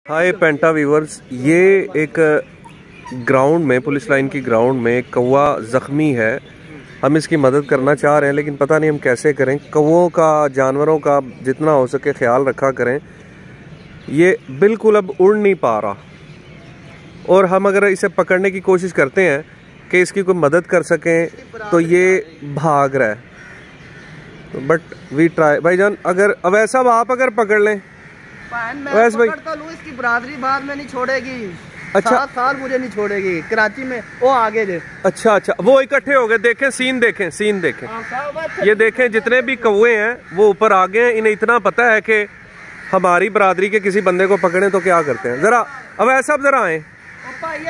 हाय पेंटा viewers, ये एक ground में, पुलिस लाइन की ग्राउंड में कौवा ज़ख्मी है। हम इसकी मदद करना चाह रहे हैं लेकिन पता नहीं हम कैसे करें। कौवों का, जानवरों का जितना हो सके ख्याल रखा करें। ये बिल्कुल अब उड़ नहीं पा रहा और हम अगर इसे पकड़ने की कोशिश करते हैं कि इसकी कोई मदद कर सकें तो ये भाग रहा है। But we try. भाईजान, अगर अवैसा आप अगर पकड़ लें, वैसे भाई इसकी बरादरी बाद में नहीं छोड़ेगी। अच्छा, 7 साल मुझे नहीं छोड़ेगी। कराची में वो आगे दे। अच्छा, वो इकट्ठे हो गए। देखें सीन, देखें। ये देखें, जितने भी कौवे हैं वो ऊपर आ गए हैं। इन्हें इतना पता है कि हमारी बरादरी के किसी बंदे को पकड़े तो क्या करते हैं। जरा अब ऐसा जरा आए।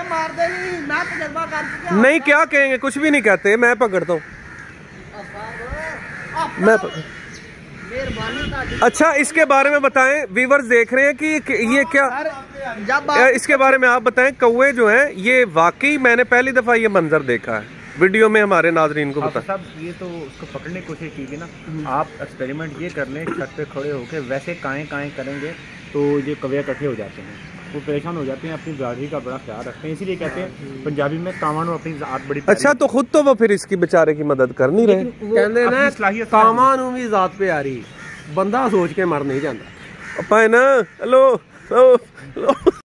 मार दे मैं तजर्बा कर चुका। नहीं, क्या कहेंगे, कुछ भी नहीं कहते। मैं पकड़ता हूँ, मैं अच्छा, इसके बारे में बताएं। व्यूअर्स देख रहे हैं कि ये क्या, इसके बारे में आप बताएं। कौवे जो हैं, ये वाकई मैंने पहली दफा ये मंजर देखा है वीडियो में। हमारे नाजरीन को बताएं। सब ये तो उसको पकड़ने की कोशिश कीजिए ना। आप एक्सपेरिमेंट ये कर लें, छत पे खड़े होकर वैसे काएं करेंगे तो ये कौवे इकट्ठे हो जाते हैं, वो परेशान हो जाते हैं, अपनी बरादरी का बड़ा ख्याल रखते हैं। इसीलिए कहते हैं पंजाबी में कामानू अपनी जात बड़ी। अच्छा, तो खुद तो वो फिर इसकी बेचारे की मदद कर नहीं रहे। कहते हैं ना, कामानू भी जात पे आ रही, बंदा सोच के मर नहीं जाता। हेलो